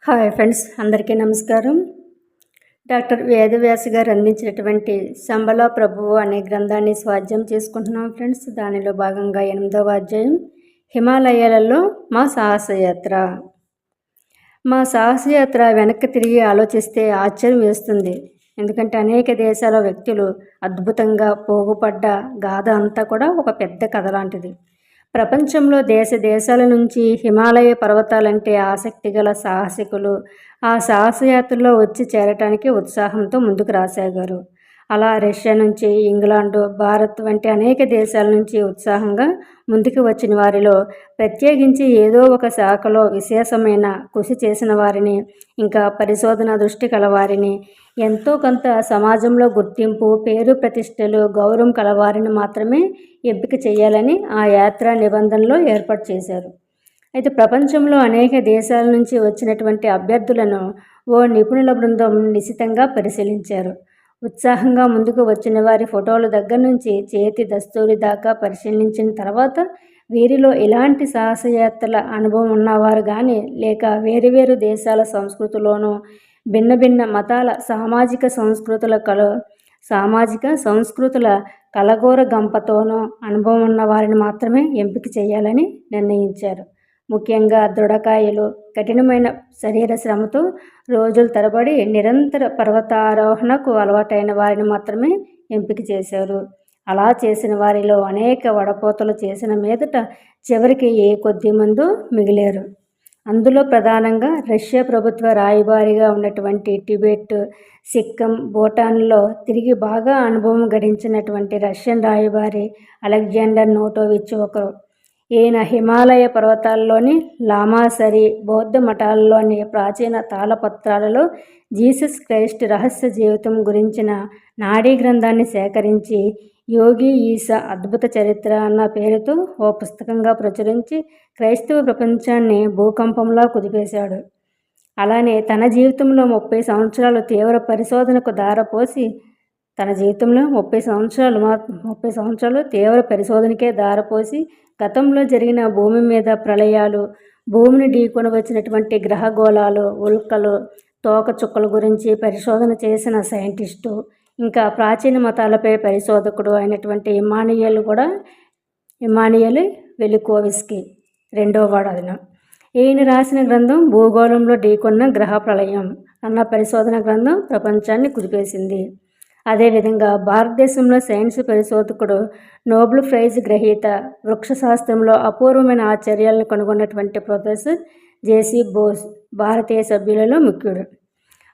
Hi friends, అందరికీ నమస్కారం. Doctor Vedavyas గారు అందించినటువంటి సంబల ప్రభువు అనే గ్రంథాన్ని స్వాధ్యాయం చేసుకుంటున్నాం ఫ్రెండ్స్. దానిలో భాగంగా 8వ అధ్యాయం హిమాలయాలలో మా సాహసయాత్ర. మా సాహసయాత్ర వెనక్కి తిరిగి ఆలోచిస్తే ఆశ్చర్యం వేస్తుంది. ఎందుకంటే అనేక దేశాల వ్యక్తులు అద్భుతంగా పోగుపడ్డ గాథ అంతా కూడా ఒక పెద్ద కథ లాంటిది. ప్రపంచంలో దేశాల నుంచి హిమాలయ పర్వతాలంటే ఆసక్తి గల సాహసికులు ఆ సాహసయాత్రలో వచ్చి చేరటానికి ఉత్సాహంతో ముందుకు రాసాగారు. అలా రష్యా నుంచి ఇంగ్లాండు, భారత్ వంటి అనేక దేశాల నుంచి ఉత్సాహంగా ముందుకు వచ్చిన వారిలో ప్రత్యేకించి ఏదో ఒక శాఖలో విశేషమైన కృషి చేసిన వారిని, ఇంకా పరిశోధన దృష్టి కలవారిని, ఎంతో కొంత సమాజంలో గుర్తింపు, పేరు ప్రతిష్టలు, గౌరవం కలవారిని మాత్రమే ఎంపిక చేయాలని ఆ యాత్రా నిబంధనలో ఏర్పాటు చేశారు. అయితే ప్రపంచంలో అనేక దేశాల నుంచి వచ్చినటువంటి అభ్యర్థులను ఓ నిపుణుల బృందం నిశితంగా పరిశీలించారు. ఉత్సాహంగా ముందుకు వచ్చిన వారి ఫోటోల దగ్గర నుంచి చేతి దస్తూరి దాకా పరిశీలించిన తర్వాత వీరిలో ఎలాంటి సాహసయాత్రల అనుభవం ఉన్నవారు కానీ, లేక వేరువేరు దేశాల సంస్కృతిలోనూ భిన్న భిన్న మతాల సామాజిక సంస్కృతుల కలగోర గంపతోనూ అనుభవం ఉన్న వారిని మాత్రమే ఎంపిక చేయాలని నిర్ణయించారు. ముఖ్యంగా దృఢకాయలు, కఠినమైన శరీర శ్రమతో రోజుల తరబడి నిరంతర పర్వతారోహణకు అలవాటైన వారిని మాత్రమే ఎంపిక చేశారు. అలా చేసిన వారిలో అనేక వడపోతలు చేసిన మీదట చివరికి ఏ కొద్ది మందో మిగిలారు. అందులో ప్రధానంగా రష్యా ప్రభుత్వ రాయబారిగా ఉన్నటువంటి టిబెట్, సిక్కిం, భూటాన్లో తిరిగి బాగా అనుభవం గడించినటువంటి రష్యన్ రాయబారి అలెగ్జాండర్ నోటోవిచ్ ఒకరు. ఈయన హిమాలయ పర్వతాల్లోని లామాసరి బౌద్ధ మఠాల్లోని ప్రాచీన తాళపత్రాలలో జీసస్ క్రైస్ట్ రహస్య జీవితం గురించిన నాడీ గ్రంథాన్ని సేకరించి యోగి ఈసా అద్భుత చరిత్ర అన్న పేరుతో ఓ పుస్తకంగా ప్రచురించి క్రైస్తవ ప్రపంచాన్ని భూకంపంలా కుదిపేశాడు. అలానే తన జీవితంలో 30 సంవత్సరాలు తీవ్ర పరిశోధనకు దారపోసి తీవ్ర పరిశోధనకే దారపోసి గతంలో జరిగిన భూమి మీద ప్రళయాలు, భూమిని ఢీకొని వచ్చినటువంటి గ్రహగోళాలు, ఉల్కలు, తోకచుక్కల గురించి పరిశోధన చేసిన సైంటిస్టు, ఇంకా ప్రాచీన మతాలపై పరిశోధకుడు అయినటువంటి ఇమానియల్ వెలికోవిస్కీ రెండోవాడు అతను. ఈయన రాసిన గ్రంథం భూగోళంలో ఢీకొన్న గ్రహ ప్రళయం అన్న పరిశోధన గ్రంథం ప్రపంచాన్ని కుదిపేసింది. అదేవిధంగా భారతదేశంలో సైన్స్ పరిశోధకుడు, నోబెల్ ప్రైజ్ గ్రహీత, వృక్షశాస్త్రంలో అపూర్వమైన ఆశ్చర్యాలను కనుగొన్నటువంటి ప్రొఫెసర్ జేసీ బోస్ భారతీయ సభ్యులలో ముఖ్యుడు.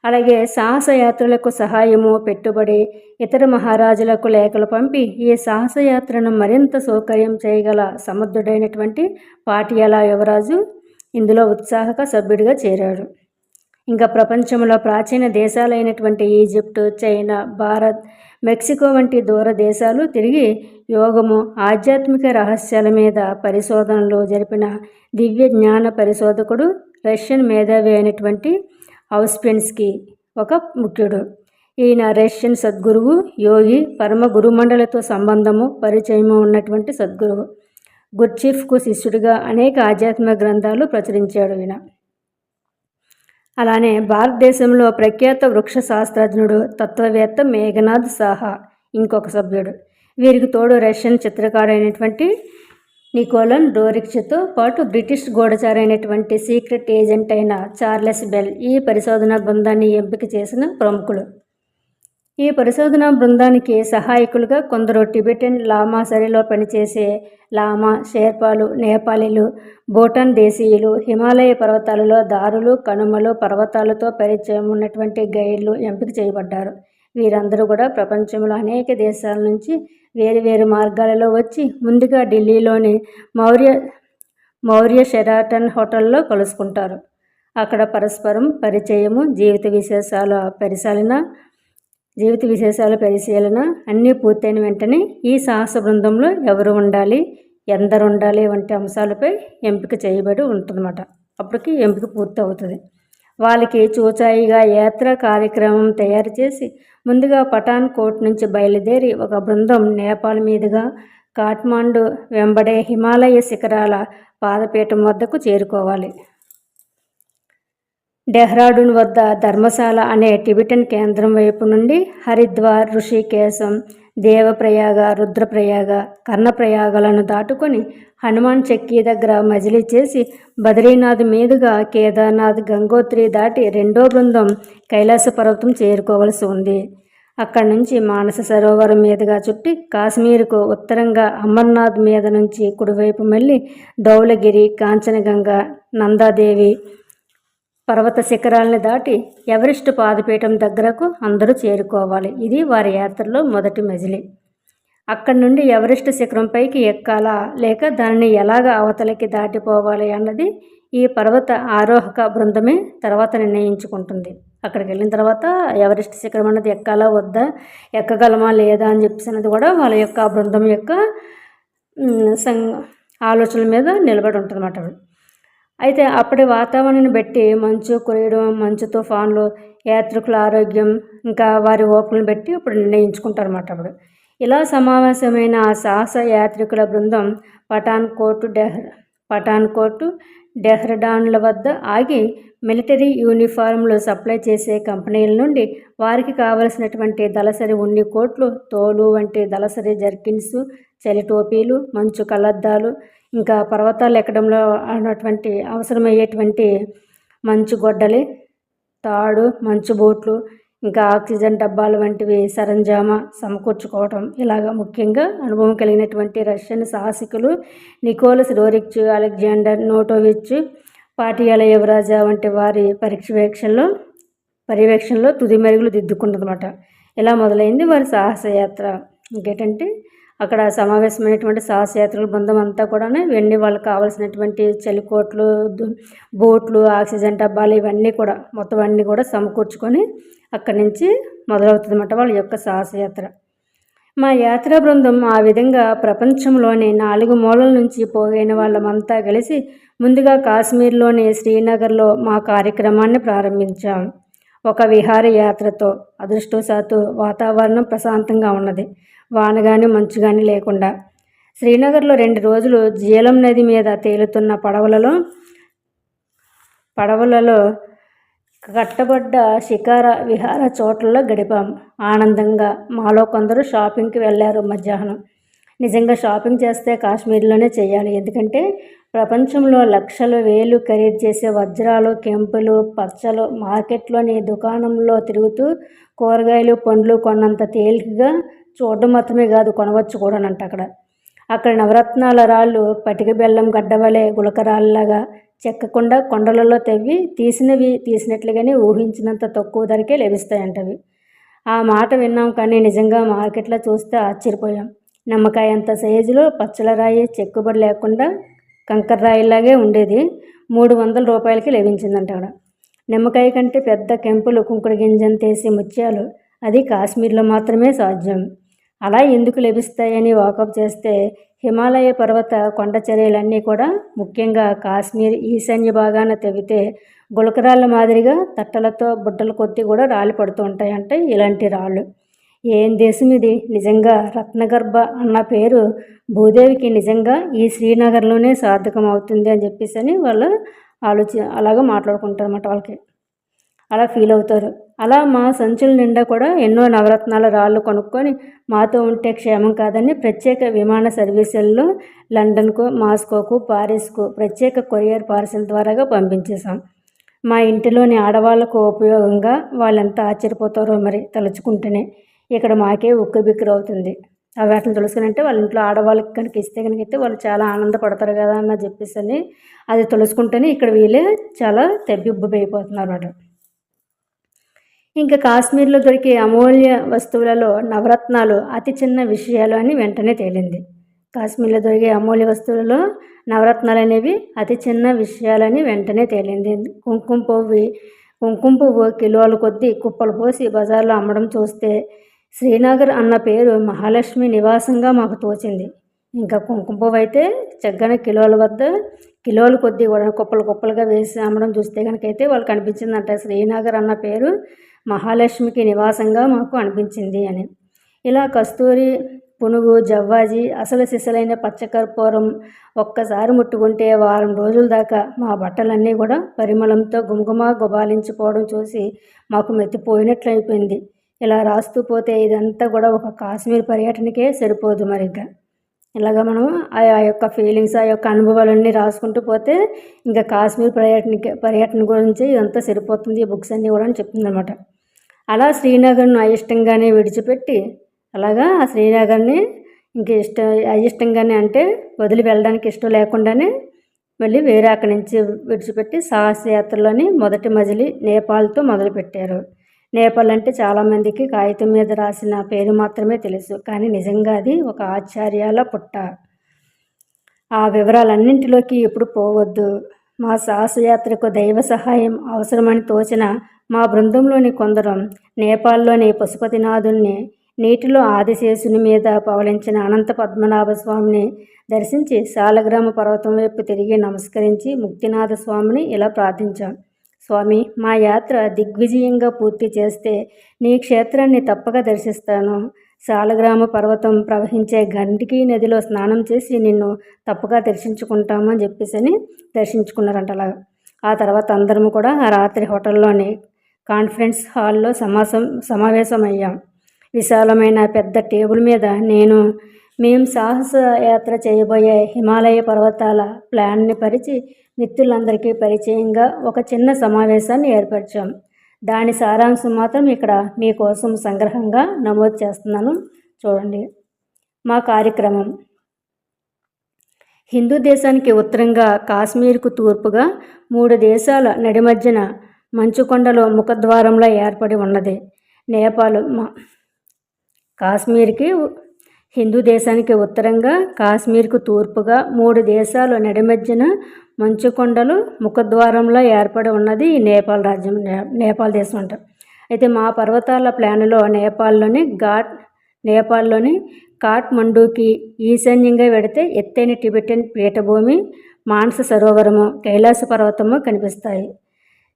అలాగే సాహసయాత్రలకు సహాయము, పెట్టుబడి, ఇతర మహారాజులకు లేఖలు పంపి ఈ సాహసయాత్రను మరింత సౌకర్యం చేయగల సమర్థుడైనటువంటి పాటియాలా యువరాజు ఇందులో ఉత్సాహక సభ్యుడిగా చేరాడు. ఇంకా ప్రపంచంలో ప్రాచీన దేశాలైనటువంటి ఈజిప్టు, చైనా, భారత్, మెక్సికో వంటి దూర దేశాలు తిరిగి యోగము, ఆధ్యాత్మిక రహస్యాల మీద పరిశోధనలు జరిపిన దివ్య జ్ఞాన పరిశోధకుడు, రష్యన్ మేధావి అయినటువంటి ఔస్పెన్స్కీ ఒక ముఖ్యుడు. ఈయన రష్యన్ సద్గురువు, యోగి, పరమ గురుమండలితో సంబంధము, పరిచయము ఉన్నటువంటి సద్గురువు. గుర్చిఫ్కు శిష్యుడిగా అనేక ఆధ్యాత్మిక గ్రంథాలు ప్రచురించాడు ఈయన. అలానే భారతదేశంలో ప్రఖ్యాత వృక్ష శాస్త్రజ్ఞుడు, తత్వవేత్త మేఘనాథ్ సాహా ఇంకొక సభ్యుడు. వీరికి తోడు రష్యన్ చిత్రకారుడైనటువంటి నికోలన్ డోరిక్స్తో పాటు బ్రిటిష్ గూఢచారి అయినటువంటి సీక్రెట్ ఏజెంట్ అయిన చార్లెస్ బెల్ ఈ పరిశోధనా బృందాన్ని ఎంపిక చేసిన ప్రముఖులు. ఈ పరిశోధనా బృందానికి సహాయకులుగా కొందరు టిబెటన్ లామాసరిలో పనిచేసే లామా, షేర్పాలు, నేపాలీలు, భూటాన్ దేశీయులు, హిమాలయ పర్వతాలలో దారులు, కనుమలు, పర్వతాలతో పరిచయం ఉన్నటువంటి గైడ్లు ఎంపిక చేయబడ్డారు. వీరందరూ కూడా ప్రపంచంలో అనేక దేశాల నుంచి వేరు మార్గాలలో వచ్చి ముందుగా ఢిల్లీలోని మౌర్య షెరాటన్ హోటల్లో కలుసుకుంటారు. అక్కడ పరస్పరం పరిచయము, జీవిత విశేషాల పరిశీలన అన్నీ పూర్తయిన వెంటనే ఈ సాహస బృందంలో ఎవరు ఉండాలి, ఎందరు ఉండాలి వంటి అంశాలపై ఎంపిక చేయబడి ఉంటుందన్నమాట. అప్పటికి ఎంపిక పూర్తి అవుతుంది. వాళ్ళకి చూచాయిగా యాత్రా కార్యక్రమం తయారు చేసి ముందుగా పఠాన్ కోట్ నుంచి బయలుదేరి ఒక బృందం నేపాల్ మీదుగా కాఠ్మాండు వెంబడే హిమాలయ శిఖరాల పాదపీఠం వద్దకు చేరుకోవాలి. డెహ్రాడూన్ వద్ద ధర్మశాల అనే టిబెటన్ కేంద్రం వైపు నుండి హరిద్వార్, ఋషికేశం, దేవప్రయాగ, రుద్రప్రయాగ, కర్ణప్రయాగలను దాటుకొని హనుమాన్ చక్కీ దగ్గర మజిలీ చేసి బద్రీనాథ్ మీదుగా కేదార్నాథ్, గంగోత్రి దాటి రెండో బృందం కైలాస పర్వతం చేరుకోవలసి ఉంది. అక్కడి నుంచి మానస సరోవరం మీదుగా చుట్టి కాశ్మీర్కు ఉత్తరంగా అమర్నాథ్ మీద నుంచి కుడివైపు మళ్ళీ ధౌలగిరి, కాంచనగంగ, నందాదేవి పర్వత శిఖరాలను దాటి ఎవరెస్ట్ పాదపీఠం దగ్గరకు అందరూ చేరుకోవాలి. ఇది వారి యాత్రలో మొదటి మజిలీ. అక్కడి నుండి ఎవరెస్ట్ శిఖరంపైకి ఎక్కాలా లేక దానిని ఎలాగ అవతలికి దాటిపోవాలి అన్నది ఈ పర్వత ఆరోహక బృందమే తర్వాత నిర్ణయించుకుంటుంది. అక్కడికి వెళ్ళిన తర్వాత ఎవరెస్ట్ శిఖరం అన్నది ఎక్కాలా వద్దా, ఎక్కగలమా లేదా అని చెప్పేసి అన్నది కూడా వాళ్ళ యొక్క బృందం యొక్క ఆలోచనల మీద నిలబడి ఉంటుంది అన్నమాట. అయితే అప్పటి వాతావరణాన్ని బట్టి మంచు కురియడం, మంచు తుఫాన్లు, యాత్రికుల ఆరోగ్యం, ఇంకా వారి ఓపికలను బట్టి ఇప్పుడు నిర్ణయించుకుంటారు అన్నమాట. అప్పుడు ఇలా సమావేశమైన సాహస యాత్రికుల బృందం పఠాన్కోట్, డెహ్రాడూన్ల వద్ద ఆగి మిలిటరీ యూనిఫారంలు సప్లై చేసే కంపెనీల నుండి వారికి కావలసినటువంటి దళసరి ఉన్ని కోట్లు, తోలు వంటి దళసరి జర్కిన్స్, చలి టోపీలు, మంచు కళ్ళద్దాలు, ఇంకా పర్వతాలు ఎక్కడంలో అన్నటువంటి అవసరమయ్యేటువంటి మంచు గొడ్డలి, తాడు, మంచు బూట్లు, ఇంకా ఆక్సిజన్ డబ్బాలు వంటివి సరంజామా సమకూర్చుకోవటం. ఇలాగా ముఖ్యంగా అనుభవం కలిగినటువంటి రష్యన్ సాహసికులు Nicholas Roerich, Alexander Notovitch, Patiala యువరాజా వంటి వారి పర్యవేక్షణలో తుది మెరుగులు దిద్దుకుంటుందన్నమాట. ఇలా మొదలైంది వారి సాహసయాత్ర. ఇంకేంటంటే అక్కడ సమావేశమైనటువంటి సాహసయాత్రల బృందం అంతా కూడా ఇవన్నీ వాళ్ళకి కావాల్సినటువంటి చలికోట్లు, బోట్లు, ఆక్సిజన్ డబ్బాలు ఇవన్నీ కూడా మొత్తం అన్నీ కూడా సమకూర్చుకొని అక్కడి నుంచి మొదలవుతుంది అన్నమాట వాళ్ళ యొక్క సాహసయాత్ర. మా యాత్రా బృందం ఆ విధంగా ప్రపంచంలోని 4 మూలల నుంచి పోగైన వాళ్ళమంతా కలిసి ముందుగా కాశ్మీర్లోని శ్రీనగర్లో మా కార్యక్రమాన్ని ప్రారంభించాం. ఒక విహారయాత్రతో. అదృష్టవశాత్తు వాతావరణం ప్రశాంతంగా ఉన్నది. వాన కానీ మంచు కానీ లేకుండా. శ్రీనగర్లో 2 రోజులు జీలం నది మీద తేలుతున్న పడవలలో కట్టబడ్డ షికార విహార చోట్లలో గడిపాం. ఆనందంగా. మాలో కొందరు షాపింగ్కి వెళ్ళారు మధ్యాహ్నం. నిజంగా షాపింగ్ చేస్తే కాశ్మీర్లోనే చేయాలి. ఎందుకంటే ప్రపంచంలో లక్షలు వేలు ఖరీదు చేసే వజ్రాలు, కెంపులు, పచ్చలు మార్కెట్లోని దుకాణంలో తిరుగుతూ కూరగాయలు, పండ్లు కొన్నంత తేలికగా చూడడం మాత్రమే కాదు, కొనవచ్చు కూడానంట. అక్కడ నవరత్నాల రాళ్ళు పటిక బెల్లం గడ్డవలే గులకరాళ్ళలాగా చెక్కకుండా కొండలలో తవ్వి తీసినట్లుగానే ఊహించినంత తక్కువ ధరకే లభిస్తాయంటవి. ఆ మాట విన్నాం, కానీ నిజంగా మార్కెట్లో చూస్తే ఆశ్చర్యపోయాం. నిమ్మకాయ అంత సైజులో పచ్చల రాయి చెక్కుబడి లేకుండా కంకర రాయిలాగే ఉండేది 300 రూపాయలకి లభించిందంట. నిమ్మకాయ కంటే పెద్ద కెంపులు, కుంకుడు గింజంతేసి ముత్యాలు అది కాశ్మీర్లో మాత్రమే సాధ్యం. అలా ఎందుకు లభిస్తాయని వాకప్ చేస్తే హిమాలయ పర్వత కొండ చర్యలన్నీ కూడా ముఖ్యంగా కాశ్మీర్ ఈశాన్య భాగాన తవ్వితే గులకరాళ్ళ మాదిరిగా తట్టలతో బుట్టల కొద్ది కూడా రాళ్ళు పడుతూ ఉంటాయంటే ఇలాంటి రాళ్ళు. ఏం దేశం ఇది! నిజంగా రత్నగర్భ అన్న పేరు భూదేవికి నిజంగా ఈ శ్రీనగర్లోనే సార్థకం అవుతుంది అని చెప్పేసి అని వాళ్ళు అలాగా మాట్లాడుకుంటారు అన్నమాట. వాళ్ళకి అలా ఫీల్ అవుతారు. అలా మా సంచుల నిండా కూడా ఎన్నో నవరత్నాల రాళ్ళు కొనుక్కొని మాతో ఉంటే క్షేమం కాదని ప్రత్యేక విమాన సర్వీసుల్లో లండన్కు, మాస్కోకు, పారిస్కు ప్రత్యేక కొరియర్ పార్సెల్ ద్వారాగా పంపించేశాం. మా ఇంటిలోని ఆడవాళ్లకు ఉపయోగంగా వాళ్ళెంత ఆశ్చర్యపోతారో మరి తలుచుకుంటేనే. ఇక్కడ మాకే ఉక్కిరిబిక్కిరి అవుతుంది. ఆ వాటిని తెలుసుకునంటే వాళ్ళ ఇంట్లో ఆడవాళ్ళకి కనుక ఇస్తే కనుకైతే వాళ్ళు చాలా ఆనందపడతారు కదా అని చెప్పేసి అని అది తెలుసుకుంటేనే ఇక్కడ వీళ్ళే చాలా తెబ్బిబ్బైపోతున్నారు అన్నమాట. ఇంకా కాశ్మీర్లో దొరికే అమూల్య వస్తువులలో నవరత్నాలు అతి చిన్న విషయాలు అని వెంటనే తేలింది. కాశ్మీర్లో దొరికే అమూల్య వస్తువులలో నవరత్నాలు అనేవి అతి చిన్న విషయాలని వెంటనే తేలింది. కుంకుమ పువ్వు కిలోల కొద్దీ కుప్పలు పోసి బజార్లో అమ్మడం చూస్తే శ్రీనగర్ అన్న పేరు మహాలక్ష్మి నివాసంగా మాకు తోచింది. ఇంకా కుంకుమ పువ్వు అయితే చక్కగా కిలోల కొద్దీ కూడా కుప్పలుగా వేసి అమ్మడం చూస్తే కనుకైతే వాళ్ళకి అనిపించిందంట శ్రీనగర్ అన్న పేరు మహాలక్ష్మికి నివాసంగా మాకు అనిపించింది అని. ఇలా కస్తూరి పునుగు, జవ్వాజి, అసలు సిసలైన పచ్చకర్పూరం ఒక్కసారి ముట్టుకుంటే వారం రోజుల దాకా మా బట్టలన్నీ కూడా పరిమళంతో గుమగుమ గుబాలించిపోవడం చూసి మాకు మెత్తిపోయినట్లయిపోయింది. ఇలా రాస్తూ పోతే ఇదంతా కూడా ఒక కాశ్మీర్ పర్యటనకే సరిపోదు మరిగ్గా. ఇలాగ మనం ఆ యొక్క ఫీలింగ్స్, ఆ యొక్క అనుభవాలన్నీ రాసుకుంటూ పోతే ఇంకా కాశ్మీర్ పర్యటన గురించి ఇదంతా సరిపోతుంది ఈ బుక్స్ అన్నీ కూడా అని చెప్తుందన్నమాట. అలా శ్రీనగర్ను అయిష్టంగానే విడిచిపెట్టి అలాగా ఆ శ్రీనగర్ని ఇంక అయిష్టంగానే అంటే వదిలి వెళ్ళడానికి ఇష్టం లేకుండానే మళ్ళీ వేరే అక్కడి నుంచి విడిచిపెట్టి సాహసయాత్రలోని మొదటి మజిలీ నేపాల్తో మొదలుపెట్టారు. నేపాల్ అంటే చాలామందికి కాగితం మీద రాసిన పేరు మాత్రమే తెలుసు, కానీ నిజంగా అది ఒక ఆశ్చర్యాల పుట్ట. ఆ వివరాలన్నింటిలోకి ఎప్పుడు పోవద్దు. మా సాహసయాత్రకు దైవ సహాయం అవసరమని తోచిన మా బృందంలోని కొందరు నేపాల్లోని పశుపతినాథుణ్ణి, నీటిలో ఆదిశేషుని మీద పవళించిన అనంత పద్మనాభ స్వామిని దర్శించి సాలగ్రామ పర్వతం వైపు తిరిగి నమస్కరించి ముక్తినాథ స్వామిని ఇలా ప్రార్థించాం. స్వామి, మా యాత్ర దిగ్విజయంగా పూర్తి చేస్తే నీ క్షేత్రాన్ని తప్పక దర్శిస్తాను. సాలగ్రామ పర్వతం ప్రవహించే గండికి నదిలో స్నానం చేసి నిన్ను తప్పగా దర్శించుకుంటామని చెప్పేసి దర్శించుకున్నారంట. అలాగా ఆ తర్వాత అందరం కూడా ఆ రాత్రి హోటల్లోని కాన్ఫరెన్స్ హాల్లో సమావేశమయ్యాం. విశాలమైన పెద్ద టేబుల్ మీద మేము సాహస యాత్ర చేయబోయే హిమాలయ పర్వతాల ప్లాన్ని పరిచి మిత్రులందరికీ పరిచయంగా ఒక చిన్న సమావేశాన్ని ఏర్పరిచాం. దాని సారాంశం మాత్రం ఇక్కడ మీకోసం సంగ్రహంగా నమోదు చేస్తున్నాను, చూడండి. మా కార్యక్రమం: హిందూ దేశానికి ఉత్తరంగా కాశ్మీర్కు తూర్పుగా 3 దేశాల నడిమధ్యన మంచుకొండలో ముఖద్వారంలో ఏర్పడి ఉన్నది నేపాల్. కాశ్మీర్కి హిందూ దేశానికి ఉత్తరంగా కాశ్మీర్కు తూర్పుగా 3 దేశాలు నడిమధ్యన మంచుకొండలు ముఖద్వారంలో ఏర్పడి ఉన్నది ఈ నేపాల్ దేశం అంట. అయితే మా పర్వతాల ప్లాన్లో నేపాల్లోని కాఠ్మండూకి ఈశాన్యంగా వెడితే ఎత్తైన టిబెటన్ పీఠభూమి, మానస సరోవరము, కైలాస పర్వతము కనిపిస్తాయి.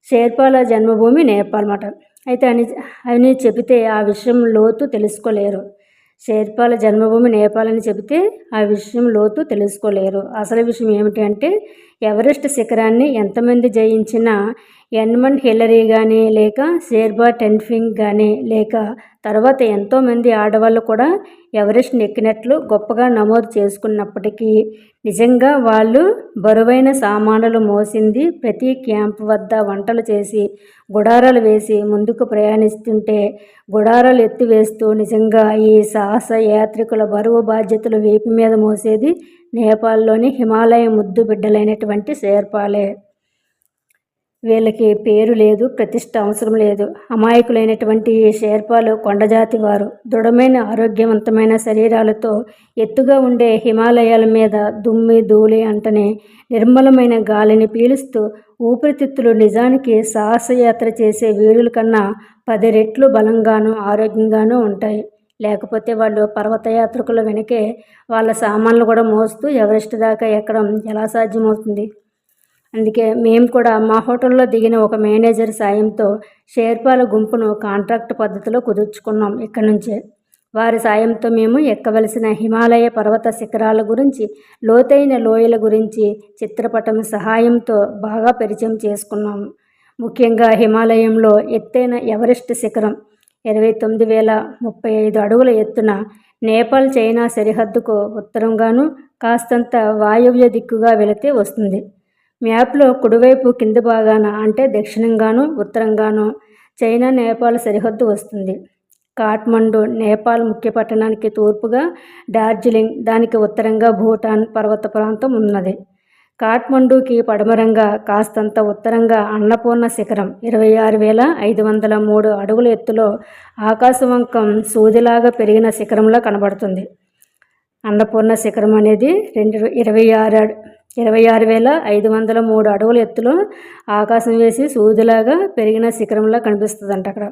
షేర్పాల జన్మభూమి నేపాల్ మాట. అయితే అని చెబితే ఆ విషయం లోతు తెలుసుకోలేరు. షేర్పాల జన్మభూమి నేపాల్ అని చెబితే ఆ విషయం లోతు తెలుసుకోలేరు. అసలు విషయం ఏమిటి అంటే, ఎవరెస్ట్ శిఖరాన్ని ఎంతమంది జయించినా ఎడ్మండ్ హిల్లరీ కానీ లేక షేర్పా టెన్ఫింగ్ కానీ లేక తర్వాత ఎంతోమంది ఆడవాళ్ళు కూడా ఎవరెస్ట్ని ఎక్కినట్లు గొప్పగా నమోదు చేసుకున్నప్పటికీ నిజంగా వాళ్ళు బరువైన సామానులు మోసింది, ప్రతి క్యాంప్ వద్ద వంటలు చేసి గుడారాలు వేసి ముందుకు ప్రయాణిస్తుంటే గుడారాలు ఎత్తివేస్తూ నిజంగా ఈ సాహస యాత్రికుల బరువు బాధ్యతలు వీపు మీద మోసేది నేపాల్లోని హిమాలయ ముద్దు బిడ్డలైనటువంటి షేర్పాలే. వీళ్ళకి పేరు లేదు, ప్రతిష్ట అవసరం లేదు. అమాయకులైనటువంటి ఈ షేర్పాలు కొండజాతి వారు. దృఢమైన ఆరోగ్యవంతమైన శరీరాలతో ఎత్తుగా ఉండే హిమాలయాల మీద దుమ్మి ధూళి అంటనే నిర్మలమైన గాలిని పీలుస్తూ ఊపిరితిత్తులు నిజానికి సాహసయాత్ర చేసే వీరుల కన్నా 10 రెట్లు బలంగానూ ఆరోగ్యంగానూ ఉంటాయి. లేకపోతే వాళ్ళు పర్వతయాత్రికుల వెనకే వాళ్ళ సామాన్లు కూడా మోస్తూ ఎవరెస్ట్ దాకా ఎక్కడం ఎలా సాధ్యమవుతుంది? అందుకే మేము కూడా మా హోటల్లో దిగిన ఒక మేనేజర్ సాయంతో షేర్పాల గుంపును కాంట్రాక్ట్ పద్ధతిలో కుదుర్చుకున్నాం. ఇక్కడి నుంచే వారి సాయంతో మేము ఎక్కవలసిన హిమాలయ పర్వత శిఖరాల గురించి, లోతైన లోయల గురించి చిత్రపటం సహాయంతో బాగా పరిచయం చేసుకున్నాము. ముఖ్యంగా హిమాలయంలో ఎత్తైన ఎవరెస్ట్ శిఖరం 29,035 అడుగుల ఎత్తున నేపాల్ చైనా సరిహద్దుకు ఉత్తరంగాను కాస్తంత వాయవ్య దిక్కుగా వెళితే వస్తుంది. మ్యాప్లో కుడివైపు కింది భాగాన అంటే దక్షిణంగాను ఉత్తరంగాను చైనా నేపాల్ సరిహద్దు వస్తుంది. కాఠ్మండు నేపాల్ ముఖ్య పట్టణానికి తూర్పుగా డార్జిలింగ్, దానికి ఉత్తరంగా భూటాన్ పర్వత ప్రాంతం ఉన్నది. కాఠ్మండూకి పడమరంగా కాస్తంత ఉత్తరంగా అన్నపూర్ణ శిఖరం 26,503 అడుగుల ఎత్తులో ఆకాశవంకం సూదిలాగా పెరిగిన శిఖరంలో కనబడుతుంది. అన్నపూర్ణ శిఖరం అనేది 26,503 అడుగుల ఎత్తులో ఆకాశం వేసి సూదిలాగా పెరిగిన శిఖరంలో కనిపిస్తుందంట అక్కడ.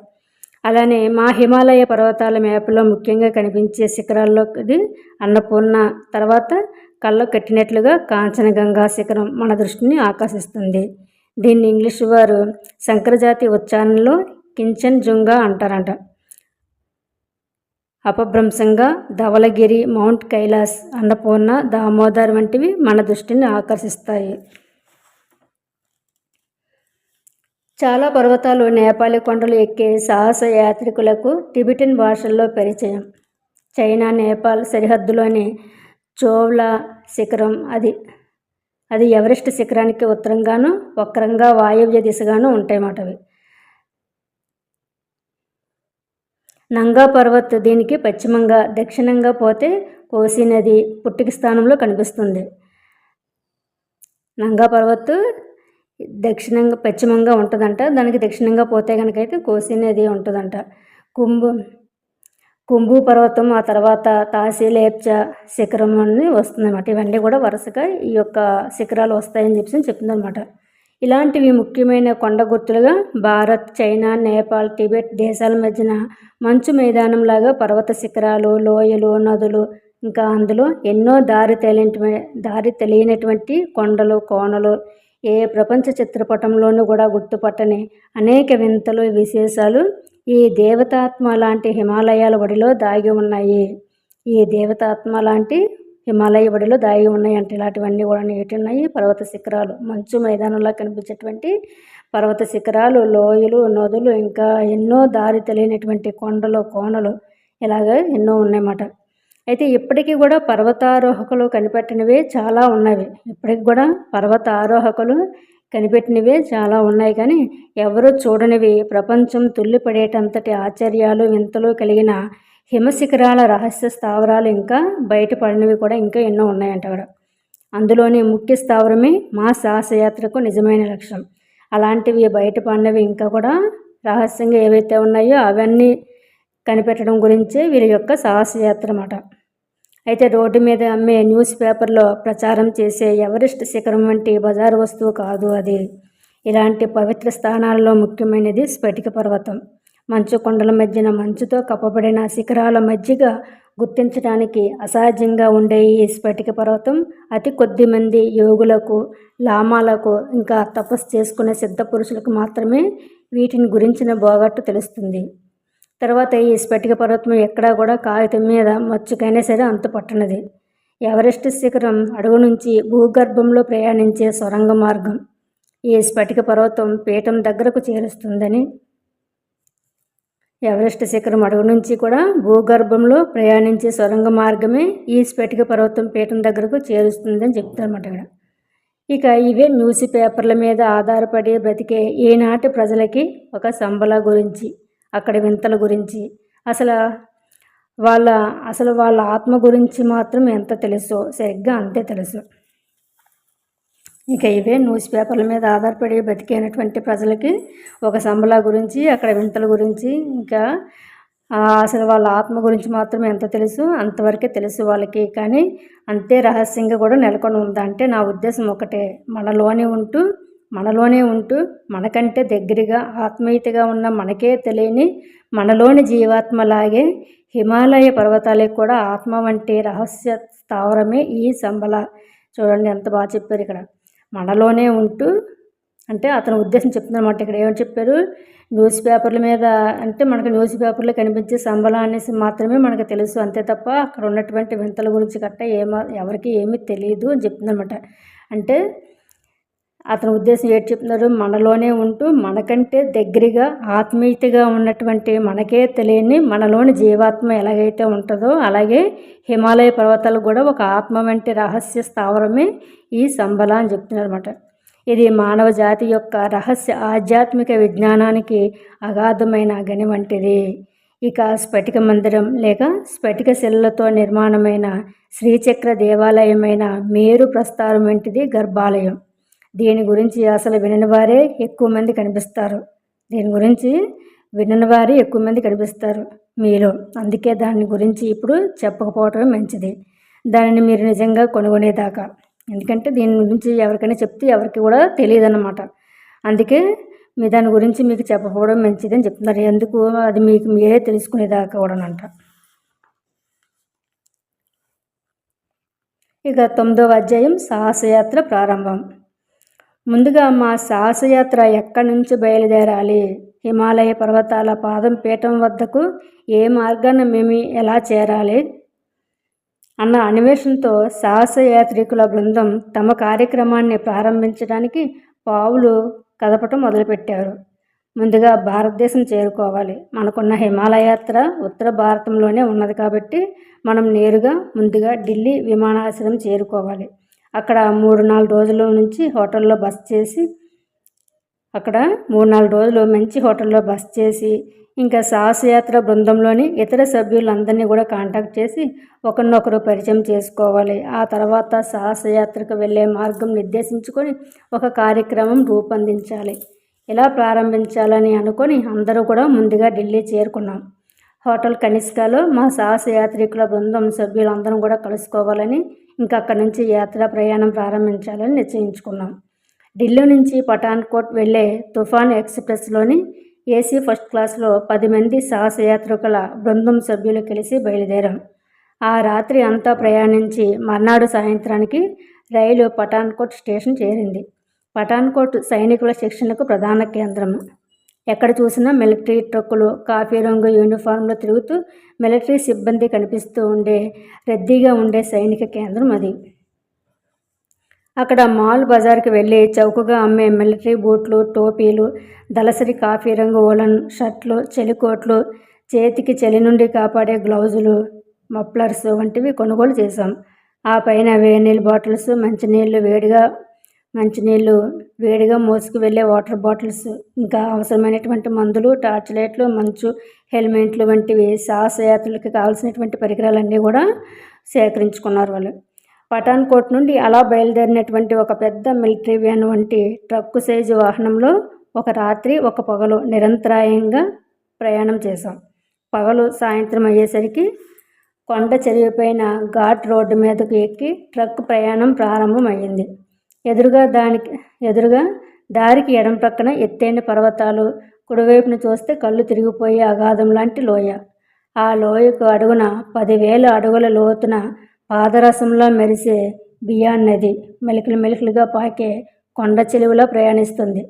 అలానే మా హిమాలయ పర్వతాల మ్యాప్లో ముఖ్యంగా కనిపించే శిఖరాల్లో ఇది అన్నపూర్ణ. తర్వాత కళ్ళకు కట్టినట్లుగా కాంచనగంగా శిఖరం మన దృష్టిని ఆకర్షిస్తుంది. దీన్ని ఇంగ్లీషు వారు సంకరజాతి ఉచ్చారణలో కించన్జుంగా అంటారంట. అపభ్రంశంగా ధవళగిరి, మౌంట్ కైలాస్, అన్నపూర్ణ, దామోదర్ వంటివి మన దృష్టిని ఆకర్షిస్తాయి. చాలా పర్వతాలు నేపాలీ కొండలు ఎక్కే సాహస యాత్రికులకు టిబెటన్ భాషల్లో పరిచయం. చైనా నేపాల్ సరిహద్దులోని చోవ్లా శిఖరం అది ఎవరెస్ట్ శిఖరానికి ఉత్తరంగాను వక్రంగా వాయవ్య దిశగాను ఉంటాయన్నమాట. అవి నంగా పర్వత్ దీనికి పశ్చిమంగా, దక్షిణంగా పోతే కోసి నది పుట్టిక స్థానంలో కనిపిస్తుంది. నంగా పర్వత్ దక్షిణంగా పశ్చిమంగా ఉంటుందంట, దానికి దక్షిణంగా పోతే కనుకైతే కోసి నది ఉంటుందంట. కుంభు పర్వతం, ఆ తర్వాత తాసిలేప్చా శిఖరం అని వస్తుందన్నమాట. ఇవన్నీ కూడా వరుసగా ఈ యొక్క శిఖరాలు వస్తాయని చెప్తుందన్నమాట. ఇలాంటివి ముఖ్యమైన కొండ గుర్తులుగా భారత్, చైనా, నేపాల్, టిబెట్ దేశాల మధ్యన మంచు మైదానంలాగా పర్వత శిఖరాలు, లోయలు, నదులు, ఇంకా అందులో ఎన్నో దారి తెలియనటువంటి కొండలు, కోనలు, ఏ ప్రపంచ చిత్రపటంలోనూ కూడా గుర్తుపట్టని అనేక వింతలు, విశేషాలు ఈ దేవతాత్మ లాంటి హిమాలయాల ఒడిలో దాగి ఉన్నాయి. ఈ దేవతాత్మ లాంటి హిమాలయ ఒడిలో దాగి ఉన్నాయి అంటే ఇలాంటివన్నీ కూడా నేటి ఉన్నాయి. పర్వత శిఖరాలు, మంచు మైదానంలో కనిపించేటువంటి పర్వత శిఖరాలు, లోయలు, నదులు, ఇంకా ఎన్నో దారి తెలియనటువంటి కొండలు, కోనలు ఇలాగ ఎన్నో ఉన్నాయన్నమాట. అయితే ఇప్పటికీ కూడా పర్వతారోహకులు కనిపెట్టినవే చాలా ఉన్నవి. ఇప్పటికి కూడా పర్వతారోహకులు కనిపెట్టినవే చాలా ఉన్నాయి, కానీ ఎవరు చూడనివి ప్రపంచం తుల్లిపడేటంతటి ఆశ్చర్యాలు, వింతలు కలిగిన హిమశిఖరాల రహస్య స్థావరాలు ఇంకా బయటపడినవి కూడా ఇంకా ఎన్నో ఉన్నాయంట అక్కడ. అందులోని ముఖ్య స్థావరమే మా సాహసయాత్రకు నిజమైన లక్ష్యం. అలాంటివి బయటపడినవి ఇంకా కూడా రహస్యంగా ఏవైతే ఉన్నాయో అవన్నీ కనిపెట్టడం గురించే వీరి యొక్క సాహసయాత్ర అన్నమాట. అయితే రోడ్డు మీద అమ్మే న్యూస్ పేపర్లో ప్రచారం చేసే ఎవరెస్ట్ శిఖరం వంటి బజారు వస్తువు కాదు అది. ఇలాంటి పవిత్ర స్థానాల్లో ముఖ్యమైనది స్ఫటిక పర్వతం. మంచు కొండల మధ్యన మంచుతో కప్పబడిన శిఖరాల మధ్యగా గుర్తించడానికి అసాధ్యంగా ఉండే ఈ స్ఫటిక పర్వతం అతి కొద్ది మంది యోగులకు, లామాలకు, ఇంకా తపస్సు చేసుకునే సిద్ధ పురుషులకు మాత్రమే వీటిని గురించిన బోగట్టు తెలుస్తుంది. తర్వాత ఈ స్ఫటిక పర్వతం ఎక్కడా కూడా కాగితం మీద మచ్చుకైనా సరే అంతుపట్టనది. ఎవరెస్ట్ శిఖరం అడుగు నుంచి భూగర్భంలో ప్రయాణించే సొరంగ మార్గం ఈ స్ఫటిక పర్వతం పీఠం దగ్గరకు చేరుస్తుందని, ఎవరెస్ట్ శిఖరం అడుగు నుంచి కూడా భూగర్భంలో ప్రయాణించే సొరంగ మార్గమే ఈ స్ఫటిక పర్వతం పీఠం దగ్గరకు చేరుస్తుందని చెప్తారన్నమాట ఇక్కడ. ఇక ఇవే న్యూస్ పేపర్ల మీద ఆధారపడి బ్రతికే ఈనాటి ప్రజలకి ఒక సంబల గురించి, అక్కడ వింతల గురించి, అసలు వాళ్ళ ఆత్మ గురించి మాత్రం ఎంత తెలుసో సరిగ్గా అంతే తెలుసు. ఇక ఇవే న్యూస్ పేపర్ల మీద ఆధారపడి బతికేనటువంటి ప్రజలకి ఒక సంబల గురించి, అక్కడ వింతల గురించి, ఇంకా అసలు వాళ్ళ ఆత్మ గురించి మాత్రం ఎంత తెలుసు అంతవరకే తెలుసు వాళ్ళకి. కానీ అంతే రహస్యంగా కూడా నెలకొని ఉందంటే నా ఉద్దేశం ఒకటే, మనలోనే ఉంటూ మనకంటే దగ్గరగా ఆత్మీయతగా ఉన్న మనకే తెలియని మనలోని జీవాత్మలాగే హిమాలయ పర్వతాలకు కూడా ఆత్మ వంటి రహస్య స్థావరమే ఈ సంబల. చూడండి ఎంత బాగా చెప్పారు ఇక్కడ. మనలోనే ఉంటూ అంటే అతను ఉద్దేశం చెప్తున్నమాట. ఇక్కడ ఏమని చెప్పారు, న్యూస్ పేపర్ల మీద అంటే మనకు న్యూస్ పేపర్లో కనిపించే సంబల అనేసి మాత్రమే మనకు తెలుసు, అంతే తప్ప అక్కడ ఉన్నటువంటి వింతల గురించి గట్ట ఎవరికి ఏమీ తెలియదు అని చెప్తుందన్నమాట. అంటే అతని ఉద్దేశం ఏంటి చెప్తున్నారు, మనలోనే ఉంటూ మనకంటే దగ్గరగా ఆత్మీయతగా ఉన్నటువంటి మనకే తెలియని మనలోని జీవాత్మ ఎలాగైతే ఉంటుందో అలాగే హిమాలయ పర్వతాలు కూడా ఒక ఆత్మ వంటి రహస్య స్థావరమే ఈ సంబల అని చెప్తున్నారు అనమాట. ఇది మానవ జాతి యొక్క రహస్య ఆధ్యాత్మిక విజ్ఞానానికి అగాధమైన గని వంటిది. ఇక స్ఫటిక మందిరం లేక స్ఫటిక శిలలతో నిర్మాణమైన శ్రీచక్ర దేవాలయమైన మేరు ప్రస్తారం వంటిది గర్భాలయం. దీని గురించి అసలు వినని వారే ఎక్కువ మంది కనిపిస్తారు మీలో. అందుకే దాని గురించి ఇప్పుడు చెప్పకపోవటమే మంచిది, దానిని మీరు నిజంగా కొనుగొనేదాకా. ఎందుకంటే దీని గురించి ఎవరికైనా చెప్తే ఎవరికి కూడా తెలియదు అన్నమాట. అందుకే మీ దాని గురించి మీకు చెప్పకపోవడం మంచిది అని చెప్తున్నారు. ఎందుకు, అది మీకు మీరే తెలుసుకునేదాకా కూడానంట. ఇక 9వ అధ్యాయం సాహసయాత్ర ప్రారంభం. ముందుగా మా సాహసయాత్ర ఎక్కడి నుంచి బయలుదేరాలి, హిమాలయ పర్వతాల పాదం పీఠం వద్దకు ఏ మార్గాన మేము ఎలా చేరాలి అన్న అన్వేషణతో సాహసయాత్రికుల బృందం తమ కార్యక్రమాన్ని ప్రారంభించడానికి పావులు కదపటం మొదలుపెట్టారు. ముందుగా భారతదేశం చేరుకోవాలి. మనకున్న హిమాలయ యాత్ర ఉత్తర భారతంలోనే ఉన్నది కాబట్టి మనం నేరుగా ముందుగా ఢిల్లీ విమానాశ్రయం చేరుకోవాలి. అక్కడ 3-4 రోజుల నుంచి హోటల్లో బస చేసి మంచి హోటల్లో బస చేసి ఇంకా సాహసయాత్ర బృందంలోని ఇతర సభ్యులందరినీ కూడా కాంటాక్ట్ చేసి ఒకరినొకరు పరిచయం చేసుకోవాలి. ఆ తర్వాత సాహసయాత్రకు వెళ్ళే మార్గం నిర్దేశించుకొని ఒక కార్యక్రమం రూపొందించాలి. ఇలా ప్రారంభించాలని అనుకొని అందరూ కూడా ముందుగా ఢిల్లీ చేరుకున్నాం. హోటల్ కనిష్కాలో మా సాహసయాత్రికుల బృందం సభ్యులందరం కూడా కలుసుకోవాలని ఇంకా అక్కడి నుంచి యాత్రా ప్రయాణం ప్రారంభించాలని నిశ్చయించుకున్నాం. ఢిల్లీ నుంచి పఠాన్కోట్ వెళ్ళే తుఫాన్ ఎక్స్ప్రెస్లోని ఏసీ ఫస్ట్ క్లాస్లో 10 మంది సాహసయాత్రికుల బృందం సభ్యులు కలిసి బయలుదేరాం. ఆ రాత్రి అంతా ప్రయాణించి మర్నాడు సాయంత్రానికి రైలు పఠాన్కోట్ స్టేషన్ చేరింది. పఠాన్కోట్ సైనికుల శిక్షణకు ప్రధాన కేంద్రం. ఎక్కడ చూసినా మిలిటరీ ట్రక్కులు, కాఫీ రంగు యూనిఫామ్లో తిరుగుతూ మిలిటరీ సిబ్బంది కనిపిస్తూ ఉండే రద్దీగా ఉండే సైనిక కేంద్రం అది. అక్కడ మాల్ బజార్కి వెళ్ళి చౌకగా అమ్మే మిలిటరీ బూట్లు, టోపీలు, దళసరి కాఫీ రంగు వూలన్ షర్ట్లు, చలికోట్లు, చేతికి చలి నుండి కాపాడే గ్లౌజులు, మఫ్లర్స్ వంటివి కొనుగోలు చేశాం. ఆ పైన వేడినీళ్ళ బాటిల్స్, మంచినీళ్ళు వేడిగా మోసుకు వెళ్ళే వాటర్ బాటిల్స్, ఇంకా అవసరమైనటువంటి మందులు, టార్చ్ లైట్లు, మంచు హెల్మెట్లు వంటివి సాహసయాత్రలకు కావాల్సినటువంటి పరికరాలన్నీ కూడా సేకరించుకున్నారు వాళ్ళు. పఠాన్కోట్ నుండి అలా బయలుదేరినటువంటి ఒక పెద్ద మిలిటరీ వ్యాన్ వంటి ట్రక్కు సైజు వాహనంలో ఒక రాత్రి ఒక పగలు నిరంతరాయంగా ప్రయాణం చేశాం. పగలు సాయంత్రం అయ్యేసరికి కొండ చెరువుపైన ఘాట్ రోడ్డు మీదకు ఎక్కి ట్రక్ ప్రయాణం ప్రారంభమైంది. ఎదురుగా దారికి ఎడం పక్కన ఎత్తైన పర్వతాలు, కుడివైపున చూస్తే కళ్ళు తిరిగిపోయే అగాధం లాంటి లోయ. ఆ లోయకు అడుగున 10,000 అడుగుల లోతున పాదరసంలో మెరిసే బియాన్ నది మెలికలుగా పాకే కొండ చెలువలో ప్రయాణిస్తుంది.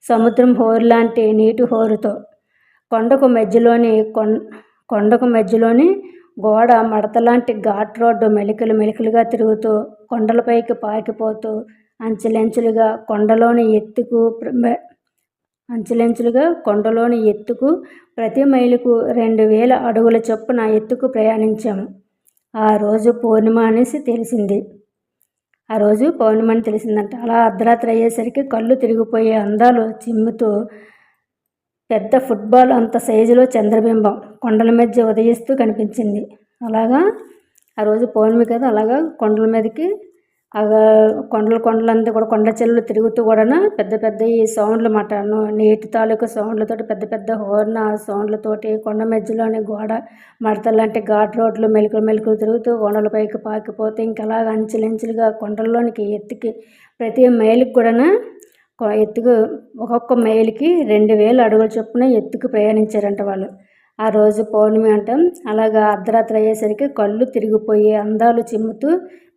సముద్రం హోరు లాంటి నీటి హోరుతో కొండకు మధ్యలోని గోడ మడతలాంటి ఘాట్ రోడ్డు మెలికలుగా తిరుగుతూ కొండలపైకి పాకిపోతూ అంచెలంచెలుగా కొండలోని ఎత్తుకు ప్రతి మైలుకు 2,000 అడుగుల చొప్పున ఎత్తుకు ప్రయాణించాము. ఆ రోజు పౌర్ణిమ అని తెలిసిందంట. అలా అర్ధరాత్రి అయ్యేసరికి కళ్ళు తిరిగిపోయే అందాలు చిమ్ముతూ పెద్ద ఫుట్బాల్ అంత సైజులో చంద్రబింబం కొండల మధ్య ఉదయిస్తూ కనిపించింది. అలాగా ఆ రోజు పౌర్ణమి కదా, అలాగా కొండల మీదకి కొండలంతా కూడా కొండ చెల్లు తిరుగుతూ కూడా పెద్ద ఈ సౌండ్లు మాట, నీటి తాలూకు సౌండ్లతోటి పెద్ద హోర్న సౌండ్లతోటి కొండ మధ్యలోని గోడ మడతలాంటి ఘాట్ రోడ్లు మెలుకులు తిరుగుతూ కొండలపైకి పాకిపోతే ఇంకలాగా అంచెలంచెలుగా కొండల్లోనికి ఎత్తుకి ప్రతి మైలుకి కూడా ఎత్తుకు ఒక్కొక్క మైలుకి 2,000 అడుగుల చొప్పున ఎత్తుకు ప్రయాణించారంట వాళ్ళు. ఆ రోజు పౌర్ణమి అంటాం. అలాగా అర్ధరాత్రి అయ్యేసరికి కళ్ళు తిరిగిపోయే అందాలు చిమ్ముతూ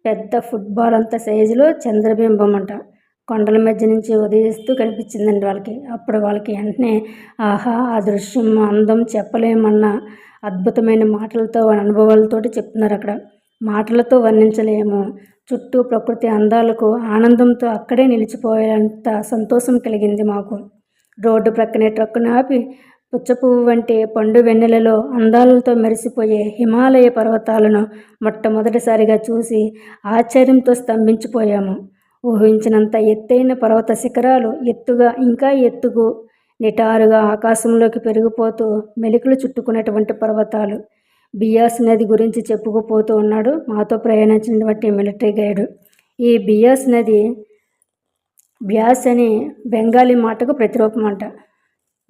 పెద్ద ఫుట్బాల్ అంత సైజులో చంద్రబింబం అంట కొండల మధ్య నుంచి ఉదయిస్తూ కనిపించిందండి వాళ్ళకి. అప్పుడు వాళ్ళకి వెంటనే ఆహా, ఆ దృశ్యం అందం చెప్పలేమన్న అద్భుతమైన మాటలతో అనుభవాలతోటి చెప్తున్నారు. అక్కడ మాటలతో వర్ణించలేము. చుట్టూ ప్రకృతి అందాలకు ఆనందంతో అక్కడే నిలిచిపోయేంత సంతోషం కలిగింది మాకు. రోడ్డు ప్రక్కనే ట్రక్కును ఆపి పుచ్చపువ్వు వంటి పండు వెన్నెలలో అందాలతో మెరిసిపోయే హిమాలయ పర్వతాలను మొట్టమొదటిసారిగా చూసి ఆశ్చర్యంతో స్తంభించిపోయాము. ఊహించినంత ఎత్తైన పర్వత శిఖరాలు ఇంకా ఎత్తుకు నిటారుగా ఆకాశంలోకి పెరిగిపోతూ మెలికలు చుట్టుకున్నటువంటి పర్వతాలు. బియాస్ నది గురించి చెప్పుకుపోతూ ఉన్నాడు మాతో ప్రయాణించినటువంటి మిలిటరీ గైడు. ఈ బియాస్ నది బ్యాస్ అనే బెంగాలీ మాటకు ప్రతిరూపం అంట.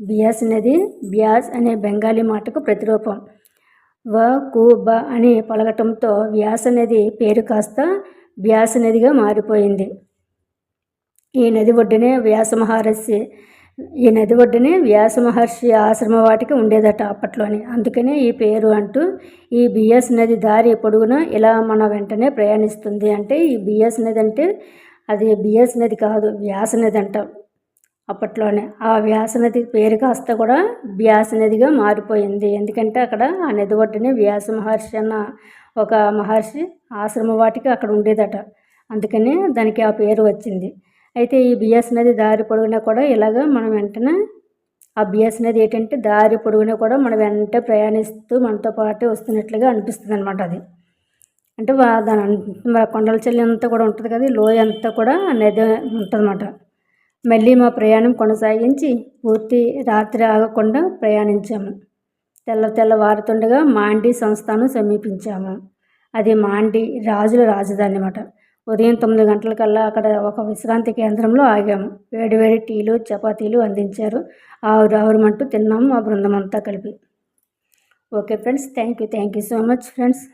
బియాస్ నది బ్యాస్ అనే బెంగాలీ మాటకు ప్రతిరూపం. బ అని పలకటంతో వ్యాస నది పేరు కాస్త బ్యాస నదిగా మారిపోయింది. ఈ నది ఒడ్డునే వ్యాస మహర్షి ఆశ్రమ వాటికి ఉండేదట అప్పట్లోని. అందుకనే ఈ పేరు అంటూ ఈ బియాస్ నది దారి పొడుగున ఇలా మన వెంటనే ప్రయాణిస్తుంది. అంటే ఈ బియాస్ నది అంటే అది బియాస్ నది కాదు, వ్యాస నది అంటాం అప్పట్లోనే. ఆ వ్యాస నది పేరు కాస్త కూడా వ్యాస నదిగా మారిపోయింది. ఎందుకంటే అక్కడ ఆ నది ఒడ్డునే వ్యాస మహర్షి అన్న ఒక మహర్షి ఆశ్రమ వాటికి అక్కడ ఉండేదట. అందుకని దానికి ఆ పేరు వచ్చింది. అయితే ఈ బియాస్ నది దారి పొడవునా కూడా ఇలాగ మనం వెంటనే ఆ బియాస్ నది ఏంటంటే దారి పొడవునా కూడా మన వెంట ప్రయాణిస్తూ మనతో పాటు వస్తున్నట్లుగా అనిపిస్తుంది అనమాట. అది అంటే దాని మరి కొండల చెల్లి అంతా కూడా ఉంటుంది కదా, లోయ అంతా కూడా నది ఉంటుందన్నమాట. మళ్ళీ మా ప్రయాణం కొనసాగించి పూర్తి రాత్రి ఆగకుండా ప్రయాణించాము. తెల్లవారుతుండగా మాండీ సంస్థానం సమీపించాము. అది మాండీ రాజుల రాజధాని అన్నమాట. ఉదయం 9 గంటలకల్లా అక్కడ ఒక విశ్రాంతి కేంద్రంలో ఆగాము. వేడివేడి టీలు చపాతీలు అందించారు. ఆవురావురమంటూ తిన్నాము మా బృందం అంతా కలిపి. Okay friends, thank you so much friends.